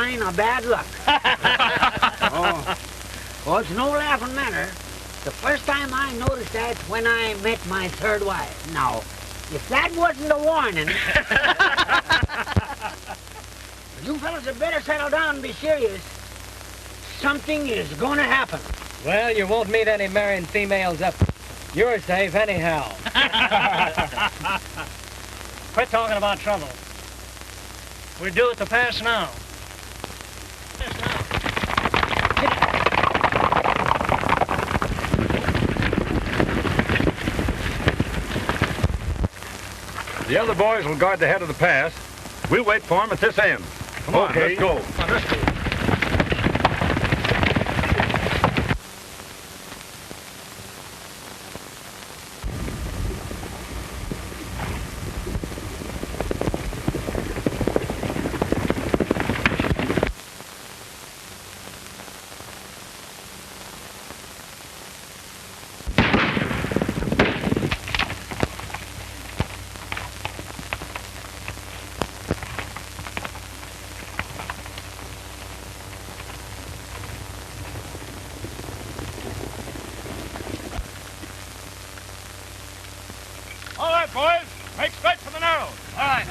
sign of bad luck. Oh, it's no laughing matter. The first time I noticed that when I met my third wife. Now, if that wasn't a warning, you fellas had better settle down and be serious. Something is going to happen. Well, you won't meet any marrying females up. You're safe anyhow. Quit talking about trouble. We're due at the pass now. The other boys will guard the head of the pass. We'll wait for them at this end. Come on, let's go. Come on, let's go. All right, boys. Make straight for the narrows. All right.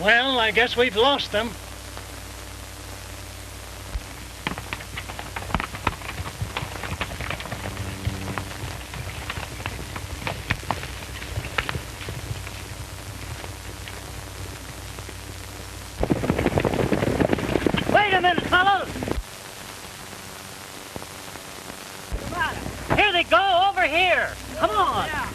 Well, I guess we've lost them. Wait a minute, fellows. Here they go, over here. Come on. Yeah.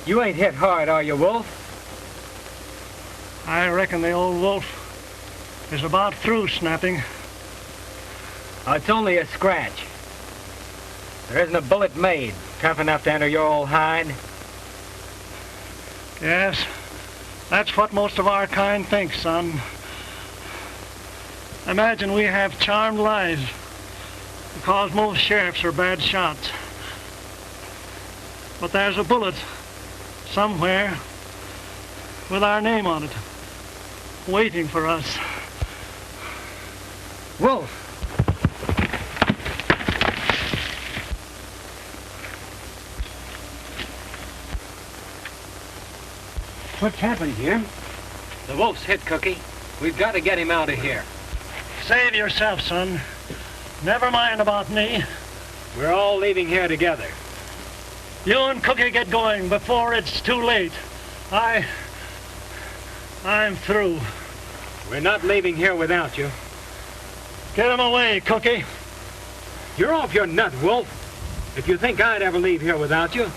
You ain't hit hard, are you, Wolf? I reckon the old wolf is about through snapping. Oh, it's only a scratch. There isn't a bullet made tough enough to enter your old hide. Yes, that's what most of our kind thinks, son. Imagine we have charmed lives because most sheriffs are bad shots. But there's a bullet somewhere with our name on it, waiting for us. Wolf! What's happened, Jim? The wolf's hit, Cookie. We've got to get him out of here. Save yourself, son. Never mind about me. We're all leaving here together. You and Cookie get going before it's too late. I'm through. We're not leaving here without you. Get him away, Cookie. You're off your nut, Wolf. If you think I'd ever leave here without you.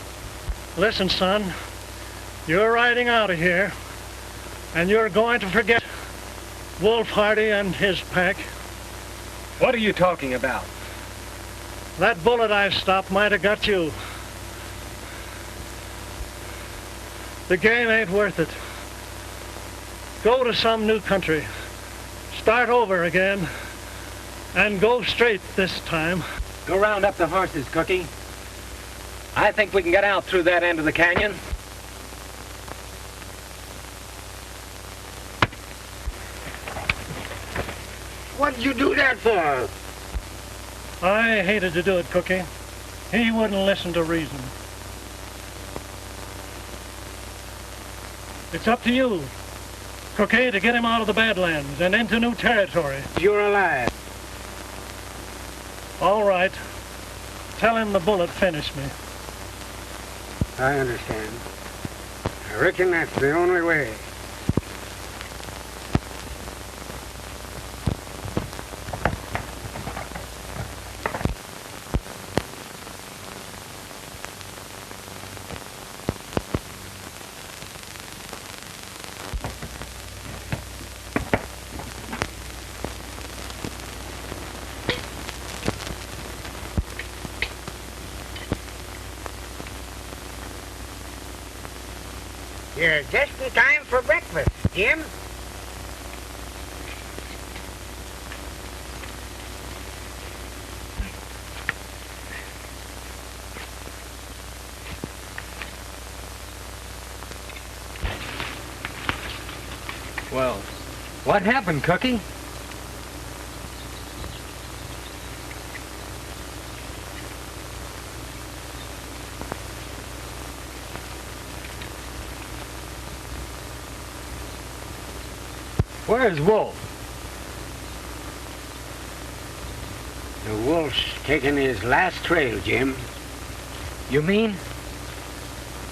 Listen, son. You're riding out of here, and you're going to forget Wolf Hardy and his pack. What are you talking about? That bullet I stopped might have got you. The game ain't worth it. Go to some new country. Start over again. And go straight this time. Go round up the horses, Cookie. I think we can get out through that end of the canyon. What'd you do that for? I hated to do it, Cookie. He wouldn't listen to reason. It's up to you, Cookie, to get him out of the Badlands and into new territory. You're alive. All right. Tell him the bullet finished me. I understand. I reckon that's the only way. You're just in time for breakfast, Jim. Well, what happened, Cookie? Where's Wolf? The wolf's taken his last trail, Jim. You mean?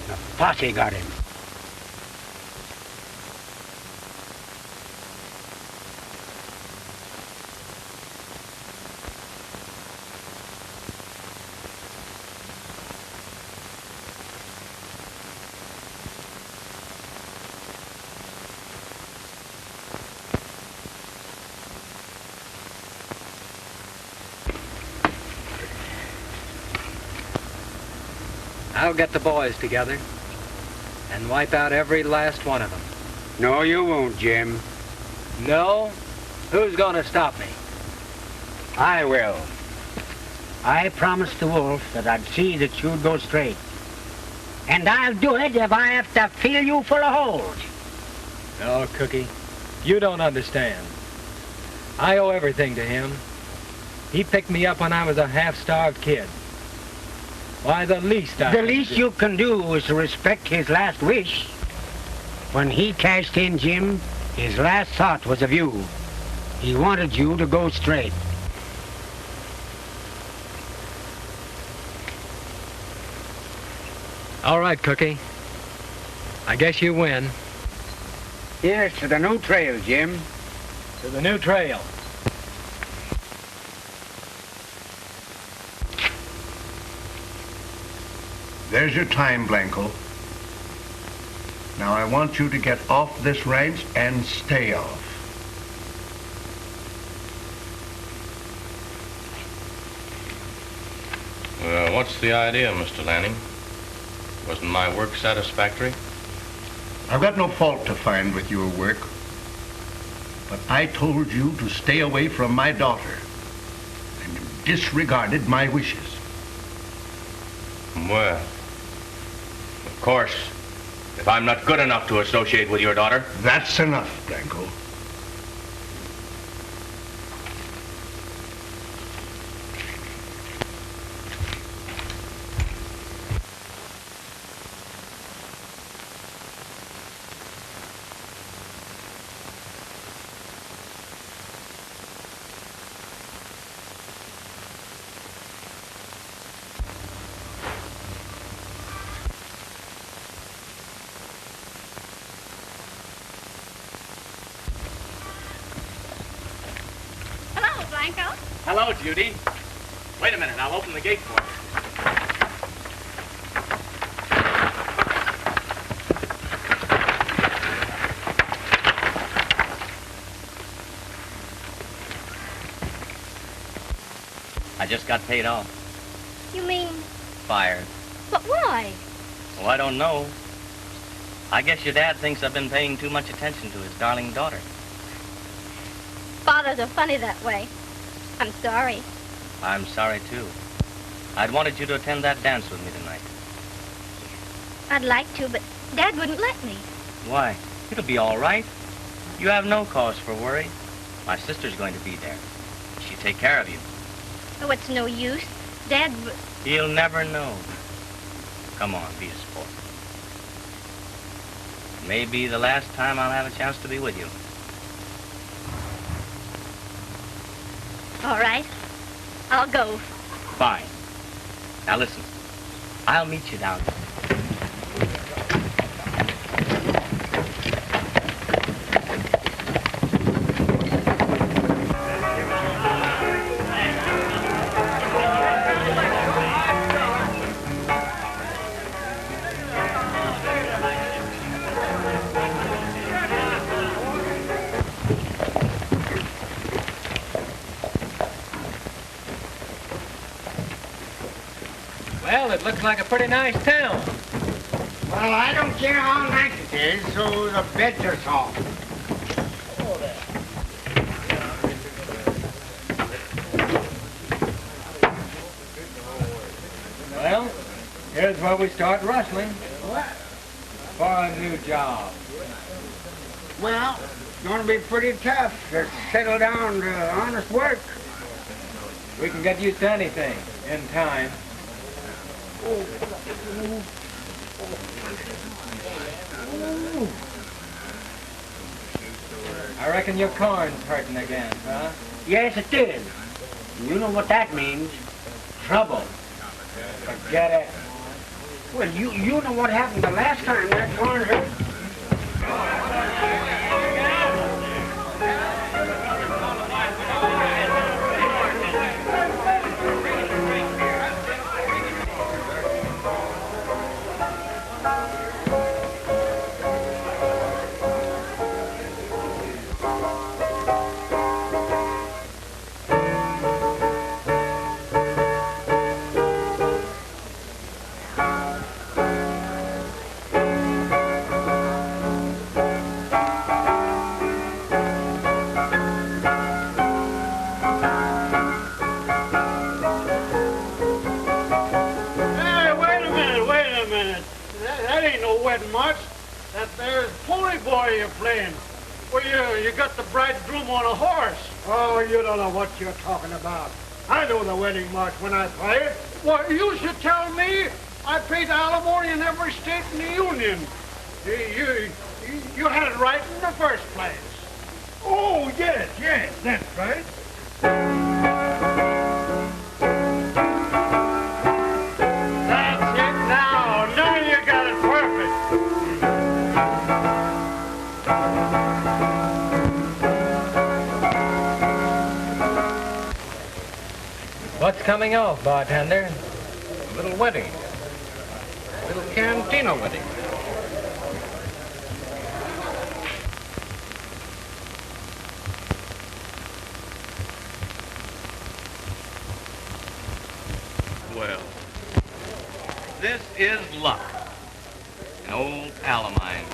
The posse got him. I'll get the boys together and wipe out every last one of them. No, you won't, Jim. No? Who's gonna stop me? I will. I promised the wolf that I'd see that you'd go straight. And I'll do it if I have to fill you full of holes. No, Cookie, you don't understand. I owe everything to him. He picked me up when I was a half-starved kid. Why, the least you can do is to respect his last wish. When he cashed in, Jim, his last thought was of you. He wanted you to go straight. All right, Cookie. I guess you win. Here's to the new trail, Jim. To the new trail. There's your time, Blanco. Now I want you to get off this ranch and stay off. What's the idea, Mr. Lanning? Wasn't my work satisfactory? I've got no fault to find with your work, but I told you to stay away from my daughter, and you disregarded my wishes. Well, of course, if I'm not good enough to associate with your daughter. That's enough, Blanco. Hello, Judy. Wait a minute, I'll open the gate for you. I just got paid off. You mean, Fired. but why? Well, I don't know. I guess your dad thinks I've been paying too much attention to his darling daughter. Fathers are funny that way. I'm sorry. I'm sorry, too. I'd wanted you to attend that dance with me tonight. I'd like to, but Dad wouldn't let me. Why? It'll be all right. You have no cause for worry. My sister's going to be there. She'll take care of you. Oh, it's no use. Dad... He'll never know. Come on, be a sport. It may be the last time I'll have a chance to be with you. All right. I'll go. Fine. Now listen. I'll meet you down there. Well, it looks like a pretty nice town. Well, I don't care how nice it is, so the beds are soft. Well, here's where we start rustling. For a new job. Well, it's going to be pretty tough to settle down to honest work. We can get used to anything in time. I reckon your corn's hurting again, huh? Yes, it did. You know what that means. Trouble. Forget it. Well, you know what happened the last time that corn hurt. That there's pony boy you're playing. Well, you got the bridegroom on a horse. Oh, you don't know what you're talking about. I know the wedding march when I play it. Well, you should tell me. I paid alimony in every state in the Union. You had it right in the first place. Oh, yes, that's right. That's it now. Now you got it perfect. What's coming off, bartender? A little wedding. A little cantina wedding. Well, this is luck. An old pal of mine.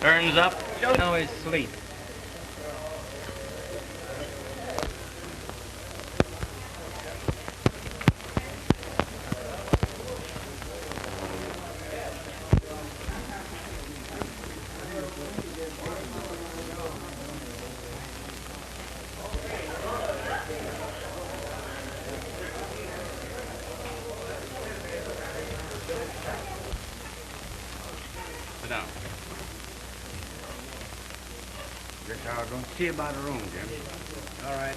Turns up, Don't always sleep. sit down. Guess I'll go see about a room, Jim. All right.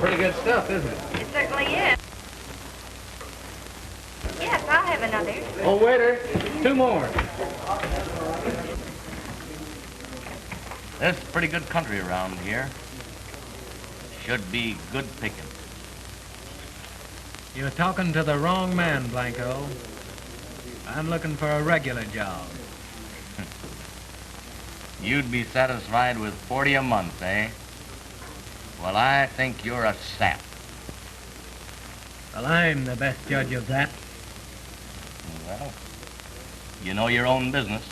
Pretty good stuff, isn't it? It certainly is. Yes, I'll have another. Oh, waiter, 2 more. There's pretty good country around here. Should be good picking. You're talking to the wrong man, Blanco. I'm looking for a regular job. You'd be satisfied with 40 a month, eh? Well, I think you're a sap. Well, I'm the best judge of that. Well, you know your own business.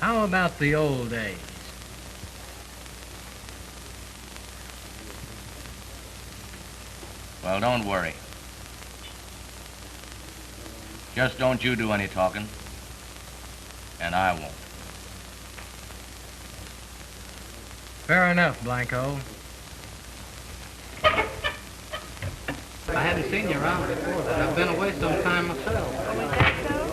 How about the old days? Well, don't worry. Just don't you do any talking, and I won't. Fair enough, Blanco. I hadn't seen you around before, but I've been away some time myself. Oh, is that so?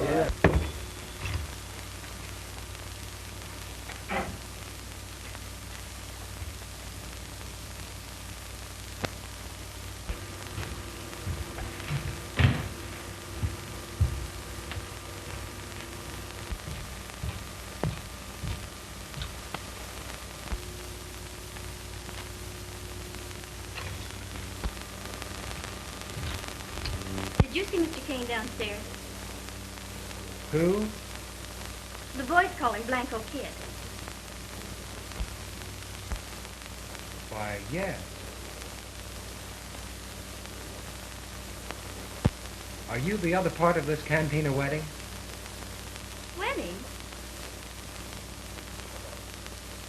Did you see Mr. Kane downstairs? Who? The boys call him Blanco Kid. Why, yes. Are you the other part of this cantina wedding? Wedding?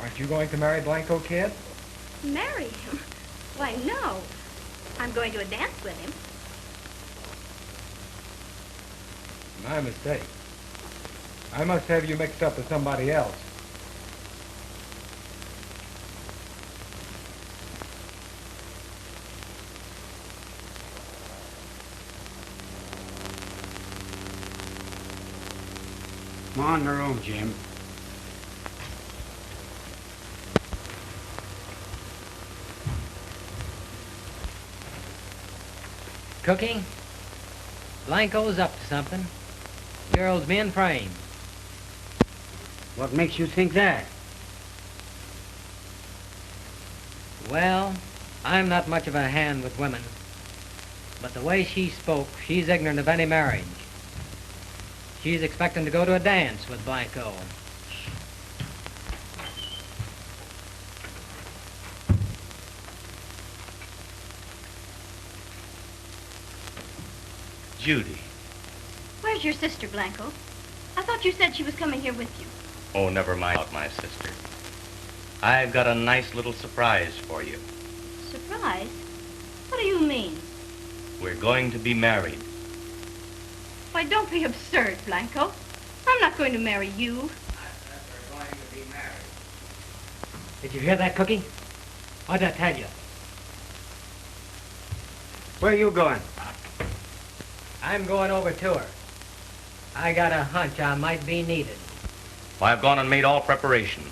Aren't you going to marry Blanco Kid? Marry him? Why, no. I'm going to a dance with him. My mistake. I must have you mixed up with somebody else. Come on in the room, Jim. Cookie? Blanco's up to something. Girl's being framed. What makes you think that? Well, I'm not much of a hand with women. But the way she spoke, she's ignorant of any marriage. She's expecting to go to a dance with Blanco. Judy. Where's your sister, Blanco? I thought you said she was coming here with you. Oh, never mind about my sister. I've got a nice little surprise for you. Surprise? What do you mean? We're going to be married. Why, don't be absurd, Blanco. I'm not going to marry you. We're going to be married. Did you hear that, Cookie? What'd I tell you? Where are you going? I'm going over to her. I got a hunch I might be needed. Well, I've gone and made all preparations,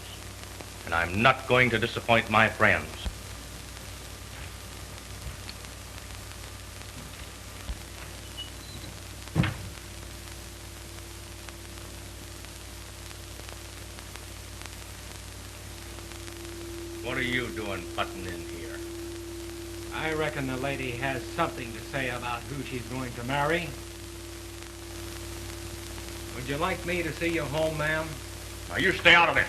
and I'm not going to disappoint my friends. What are you doing butting in here? I reckon the lady has something to say about who she's going to marry. Would you like me to see you home, ma'am? Now, you stay out of it.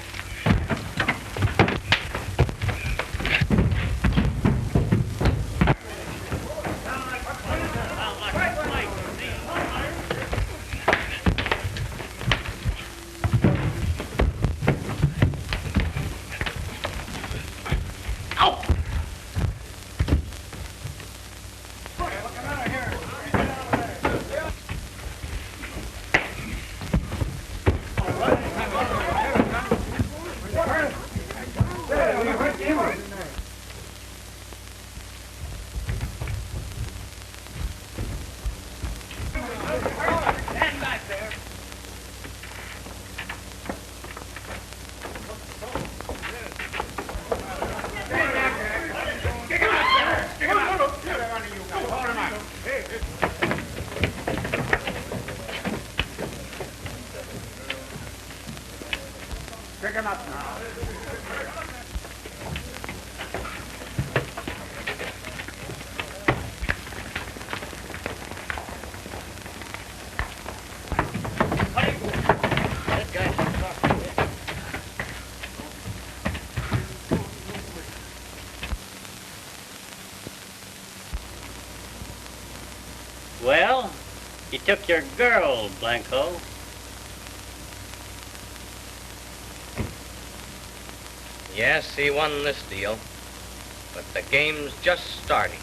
Well, he took your girl, Blanco. Yes, he won this deal, but the game's just starting.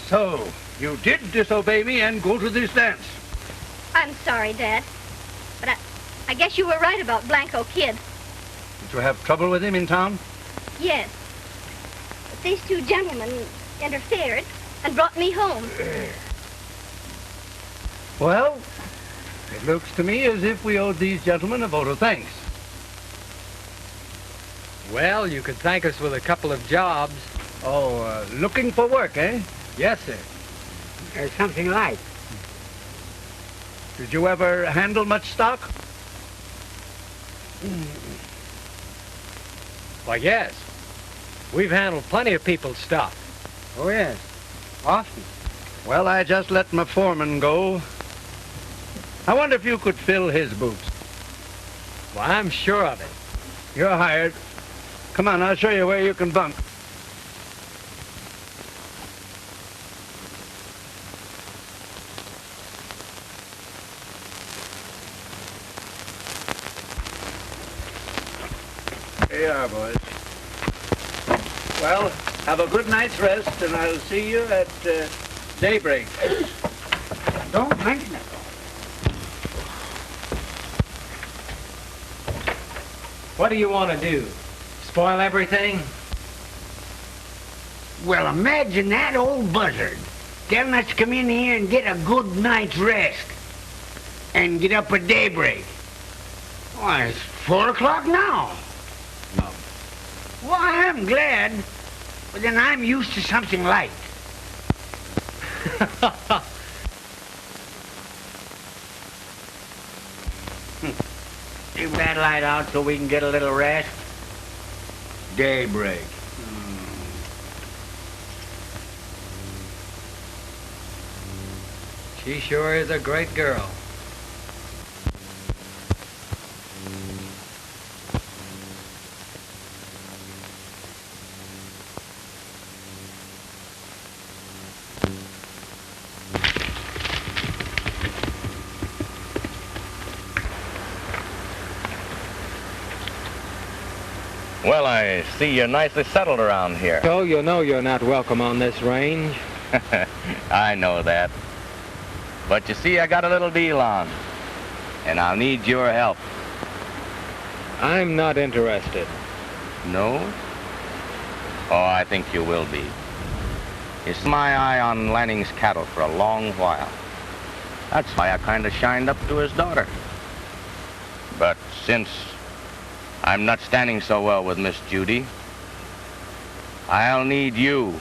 So, you did disobey me and go to this dance. I'm sorry, Dad. But I guess you were right about Blanco Kid. Did you have trouble with him in town? Yes. But these two gentlemen interfered and brought me home. Well, it looks to me as if we owed these gentlemen a vote of thanks. Well, you could thank us with a couple of jobs. Oh, looking for work, eh? Yes, sir. There's something like. Did you ever handle much stock? Why, yes. We've handled plenty of people's stuff. Oh, yes. Often. Well, I just let my foreman go. I wonder if you could fill his boots. Well, I'm sure of it. You're hired. Come on, I'll show you where you can bunk. Here you are, boys. Well, have a good night's rest, and I'll see you at daybreak. Don't mention it. What do you want to do? Spoil everything? Well, imagine that old buzzard telling us to come in here and get a good night's rest and get up at daybreak. Why, it's 4 o'clock now. No. Well, I'm glad, but then I'm used to something light. Leave that light out so we can get a little rest. Daybreak. She sure is a great girl. Well, I see you're nicely settled around here. So you know you're not welcome on this range. I know that. But you see, I got a little deal on, and I'll need your help. I'm not interested. No? Oh, I think you will be. It's my eye on Lanning's cattle for a long while. That's why I kind of shined up to his daughter. But since I'm not standing so well with Miss Judy, I'll need you.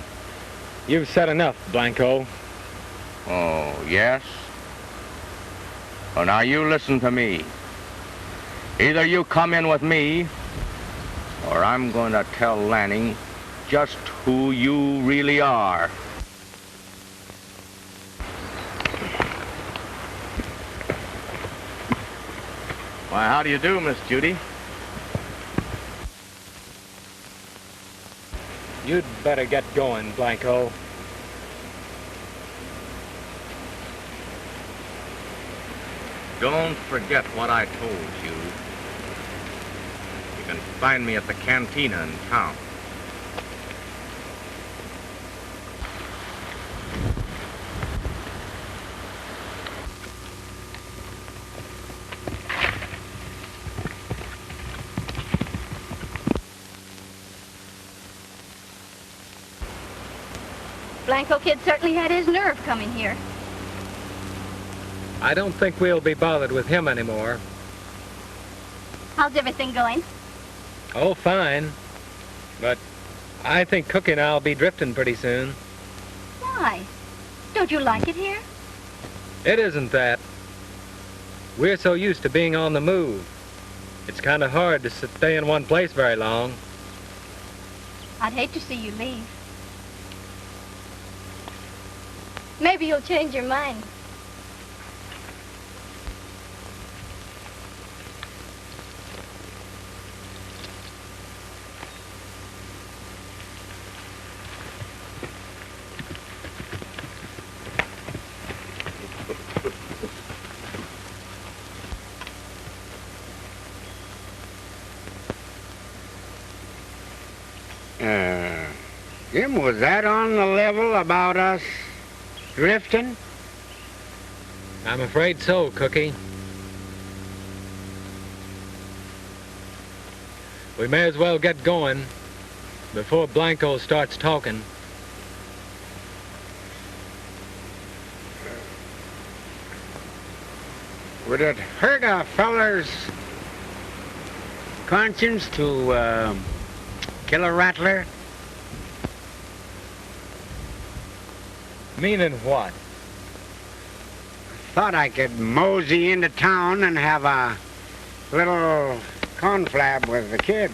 You've said enough, Blanco. Oh, yes? Well, now you listen to me. Either you come in with me, or I'm going to tell Lanning just who you really are. Why, how do you do, Miss Judy? You'd better get going, Blanco. Don't forget what I told you. You can find me at the cantina in town. Blanco Kid certainly had his nerve coming here. I don't think we'll be bothered with him anymore. How's everything going? Oh, fine. But I think Cookie and I'll be drifting pretty soon. Why? Don't Don't you like it here? It isn't that. We're so used to being on the move. It's kind of hard to stay in one place very long. I'd hate to see you leave. Maybe you'll change your mind. Jim, was that on the level about us drifting? I'm afraid so, Cookie. We may as well get going before Blanco starts talking. Would it hurt a feller's conscience to kill a rattler? Meaning what? Thought I could mosey into town and have a little conflab with the kid.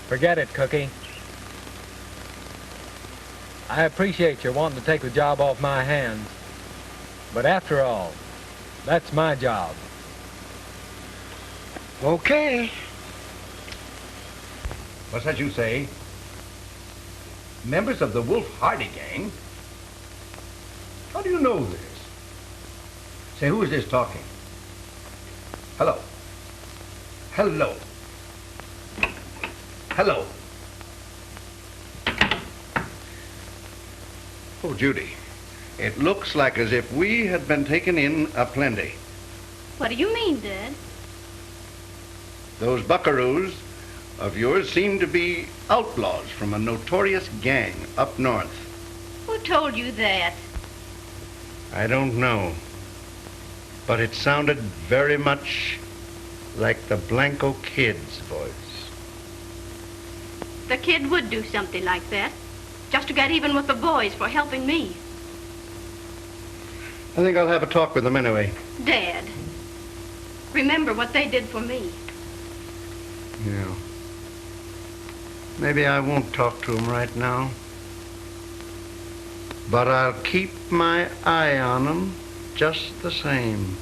Forget it, Cookie. I appreciate your wanting to take the job off my hands. But after all, that's my job. Okay. What's that you say? Members of the Wolf Hardy gang? How do you know this? Say, who is this talking? Hello? Hello? Hello? Oh, Judy, it looks like as if we had been taken in aplenty. What do you mean, Dad? Those buckaroos of yours seem to be outlaws from a notorious gang up north. Who told you that? I don't know, but it sounded very much like the Blanco Kid's voice. The kid would do something like that, just to get even with the boys for helping me. I think I'll have a talk with them anyway. Dad, remember what they did for me. Yeah. Maybe I won't talk to them right now. But I'll keep my eye on them just the same.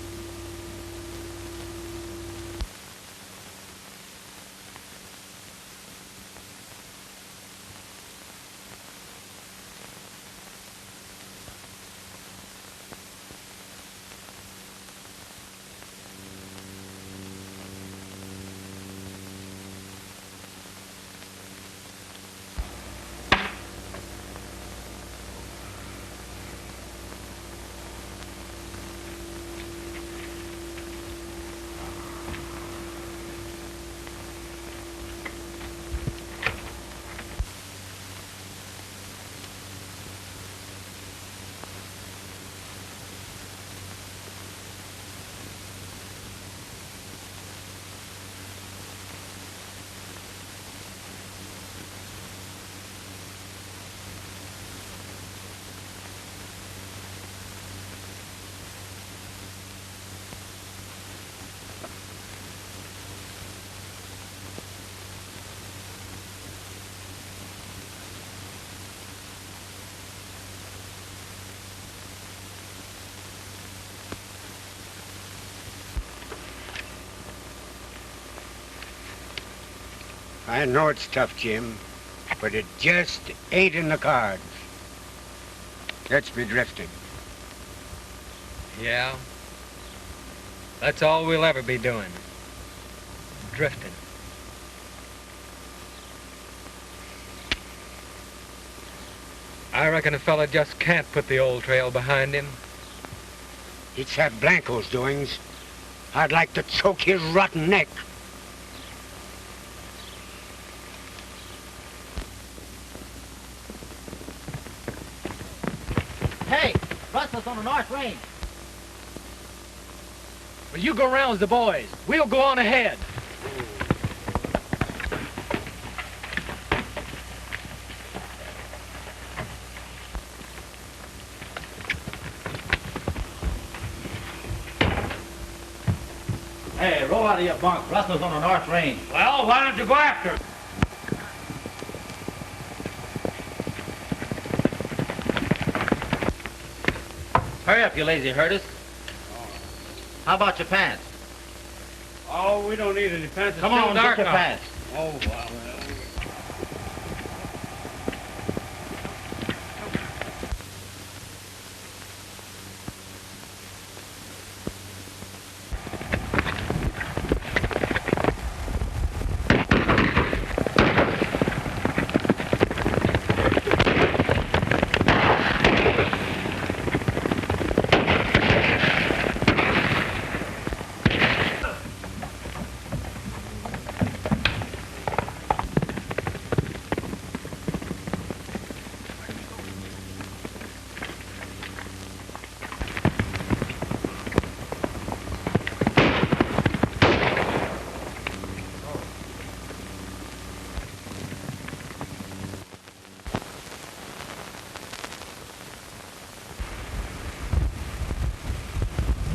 I know it's tough, Jim, but it just ain't in the cards. Let's be drifting. Yeah. That's all we'll ever be doing. Drifting. I reckon a fella just can't put the old trail behind him. It's that Blanco's doings. I'd like to choke his rotten neck. Hey, rustlers on the north range. Well, you go around with the boys. We'll go on ahead. Hey, roll out of your bunk. Rustler's on the north range. Well, why don't you go after him? Hurry up, you lazy herders. How about your pants? Oh, we don't need any pants. Come on, get your pants. Oh, wow.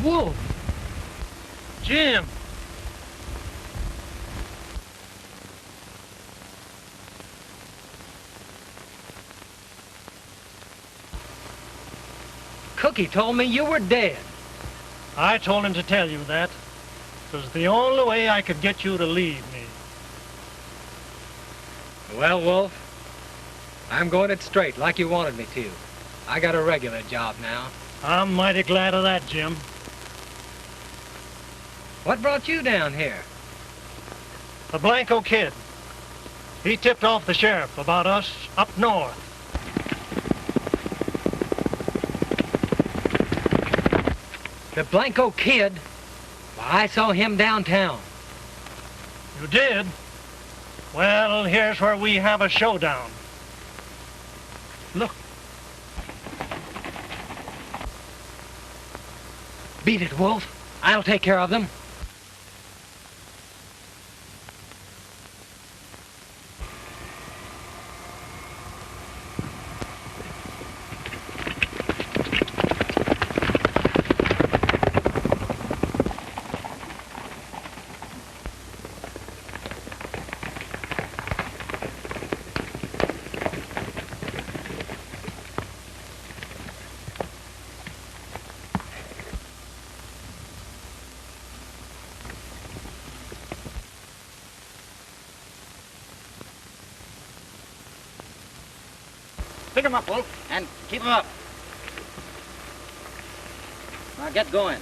Wolf! Jim! Cookie told me you were dead. I told him to tell you that. It was the only way I could get you to leave me. Well, Wolf, I'm going it straight like you wanted me to. I got a regular job now. I'm mighty glad of that, Jim. What brought you down here? The Blanco kid. He tipped off the sheriff about us up north. The Blanco kid? Well, I saw him downtown. You did? Well, here's where we have a showdown. Look. Beat it, Wolf. I'll take care of them. Pick him up, Wolf, and keep him up. Now get going.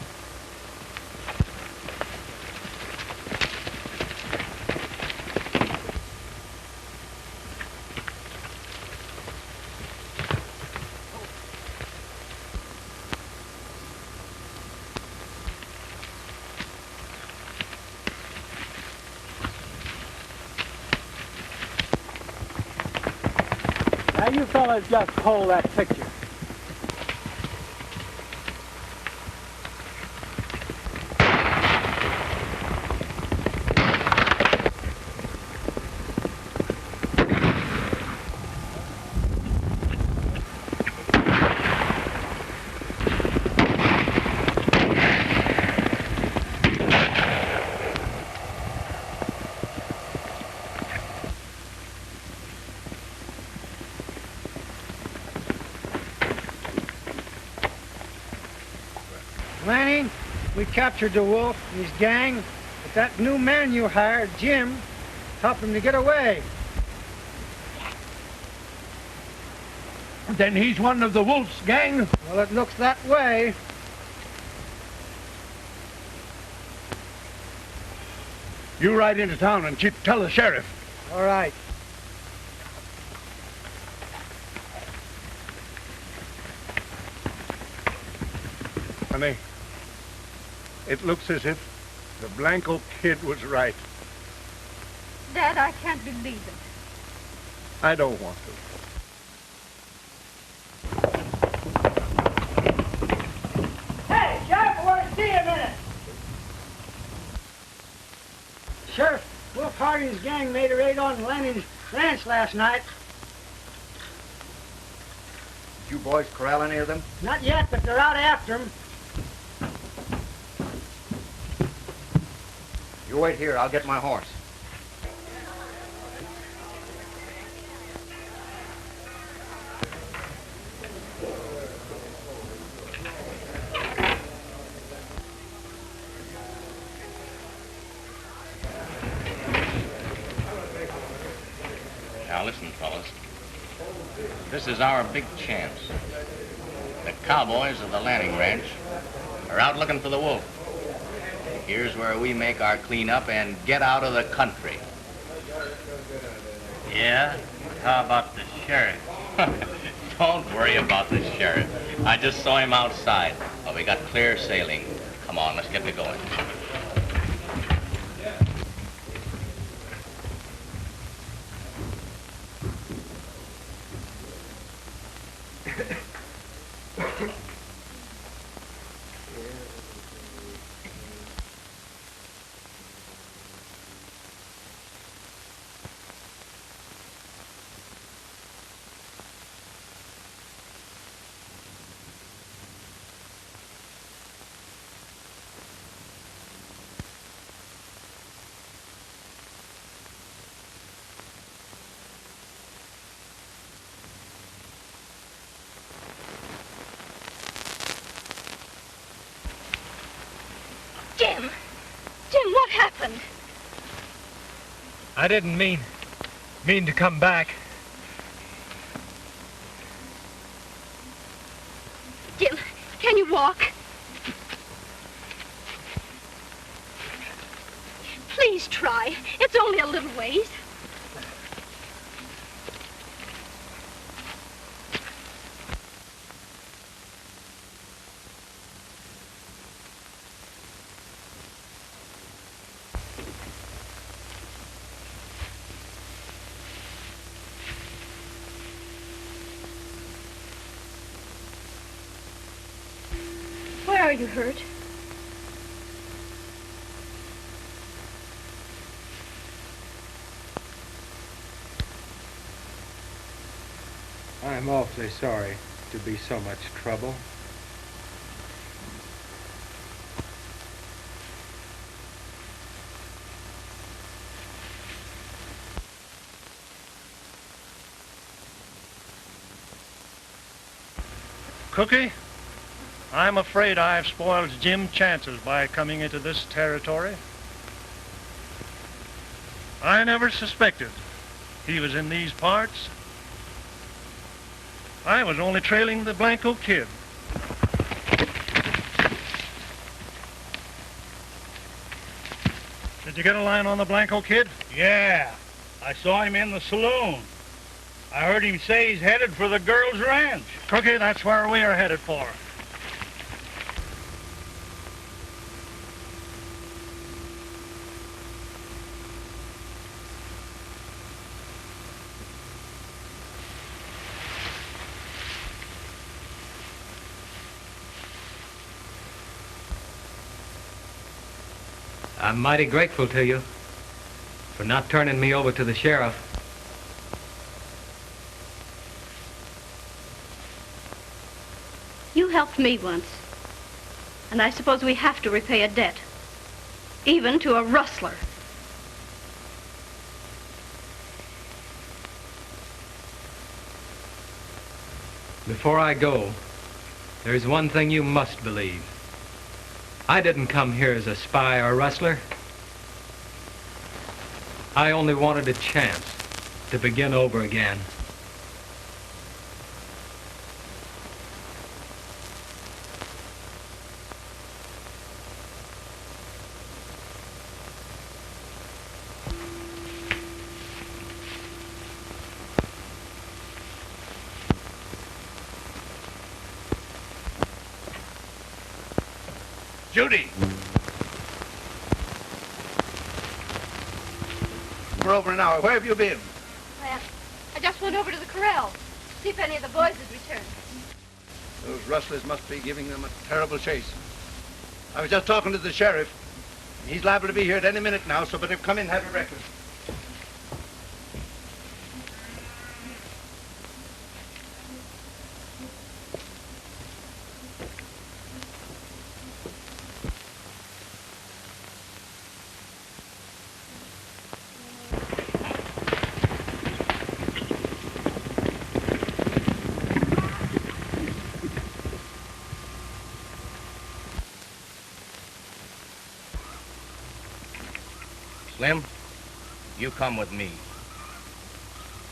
Now, you fellas just hold that picture. Lanning, we captured the wolf and his gang, but that new man you hired, Jim, helped him to get away. Then he's one of the wolf's gang? Well, it looks that way. You ride into town and tell the sheriff. All right. Honey, it looks as if the Blanco kid was right. Dad, I can't believe it. I don't want to. Hey, Sheriff, I want to see you a minute. Sheriff, Wolf Harding's gang made a raid on Lanning's ranch last night. Did you boys corral any of them? Not yet, but they're out after him. You wait here. I'll get my horse. Now listen, fellas. This is our big chance. The cowboys of the Landing Ranch are out looking for the wolf. Here's where we make our cleanup and get out of the country. Yeah? How about the sheriff? Don't worry about the sheriff. I just saw him outside. But we got clear sailing. Come on, let's get to going. Jim! Jim, what happened? I didn't mean to come back. Jim, can you walk? Please try. It's only a little ways. Where are you hurt? I'm awfully sorry to be so much trouble. Cookie, I'm afraid I've spoiled Jim's chances by coming into this territory. I never suspected he was in these parts. I was only trailing the Blanco kid. Did you get a line on the Blanco kid? Yeah, I saw him in the saloon. I heard him say he's headed for the girls' ranch. Cookie, that's where we are headed for. I'm mighty grateful to you for not turning me over to the sheriff. You helped me once, and I suppose we have to repay a debt, even to a rustler. Before I go, there's one thing you must believe. I didn't come here as a spy or rustler. I only wanted a chance to begin over again. Judy! We're over an hour. Where have you been? Well, I just went over to the corral to see if any of the boys had returned. Those rustlers must be giving them a terrible chase. I was just talking to the sheriff. He's liable to be here at any minute now, so better come in and have a breakfast. You come with me.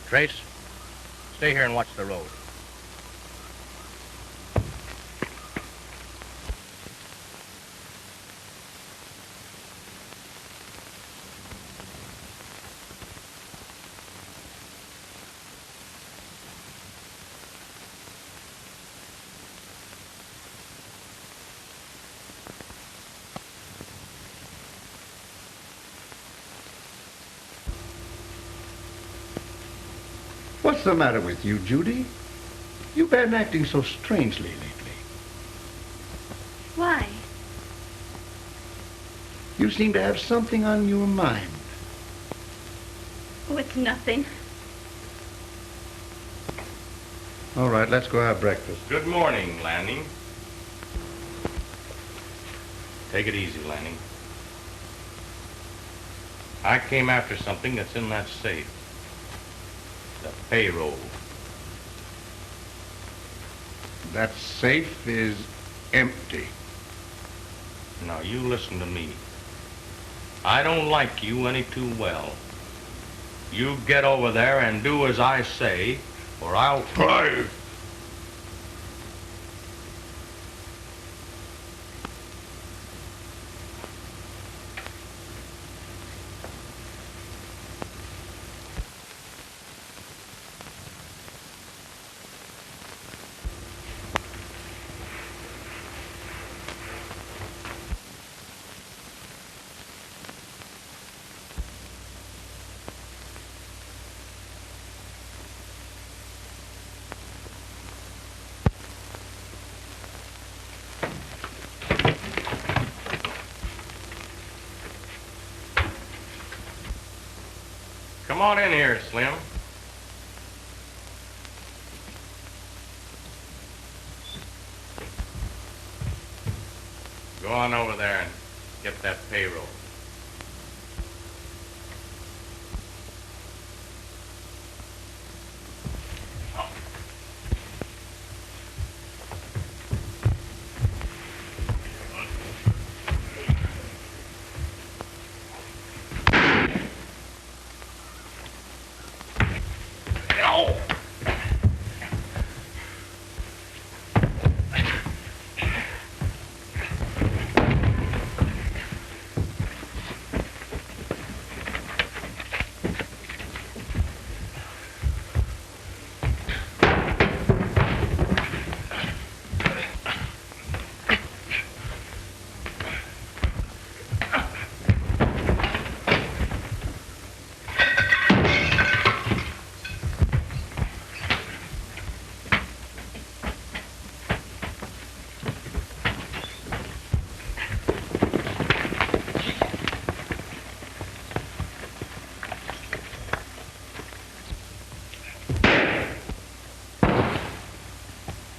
Trace, stay here and watch the road. What's the matter with you, Judy? You've been acting so strangely lately. Why? You seem to have something on your mind. Oh, it's nothing. All right, let's go have breakfast. Good morning, Lanning. Take it easy, Lanning. I came after something that's in that safe. The payroll. That safe is empty. Now, you listen to me. I don't like you any too well. You get over there and do as I say, or I'll... Fire! Come on in here, Slim. Go on over there and get that payroll.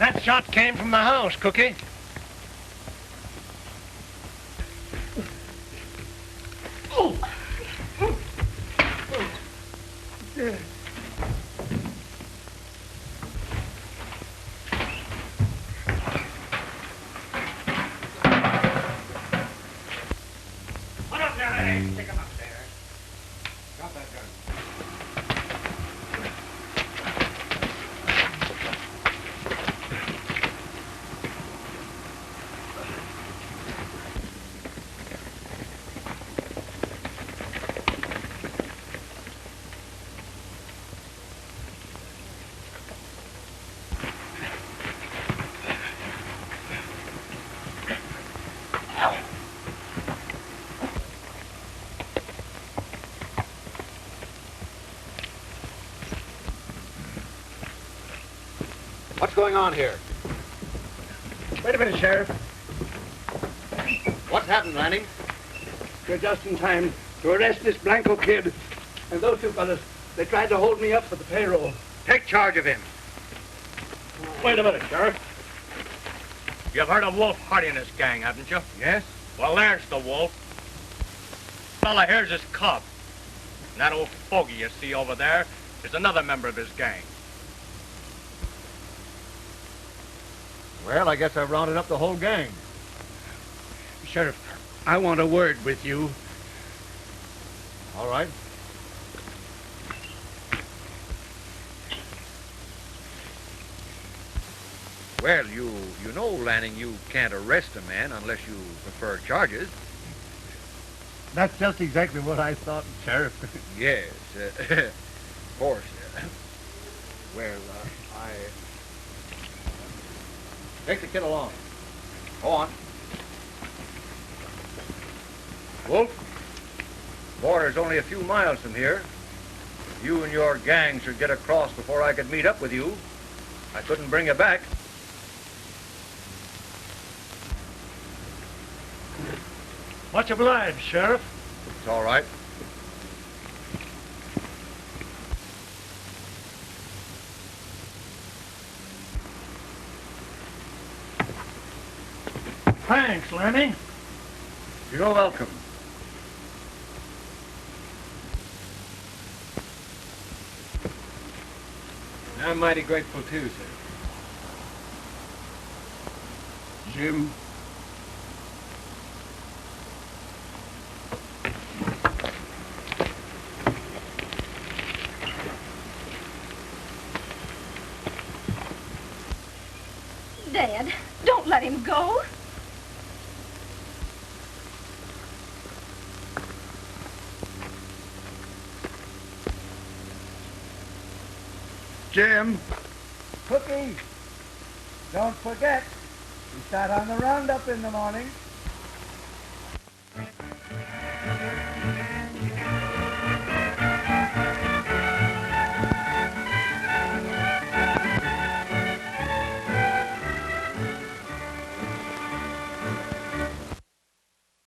That shot came from the house, Cookie. Put up there, hey, stick him up there. Drop that gun. What's going on here? Wait a minute, Sheriff. What's happened, Lanning? You're just in time to arrest this Blanco kid. And those two fellas, they tried to hold me up for the payroll. Take charge of him. Wait a minute, Sheriff. You've heard of Wolf Hardy and his gang, haven't you? Yes? Well, there's the wolf. Fella here's his cub. And that old fogey you see over there is another member of his gang. Well, I guess I've rounded up the whole gang. Sheriff, I want a word with you. All right. Well, you know, Lanning, you can't arrest a man unless you prefer charges. That's just exactly what I thought, Sheriff. Yes, of course. Well, I... Take the kid along. Go on. Wolf, border's only a few miles from here. You and your gang should get across before I could meet up with you. I couldn't bring you back. Much obliged, Sheriff. It's all right. Thanks, Lenny. You're welcome. I'm mighty grateful too, sir. Jim, Dad, don't let him go. Jim. Cookie, don't forget, we start on the roundup in the morning.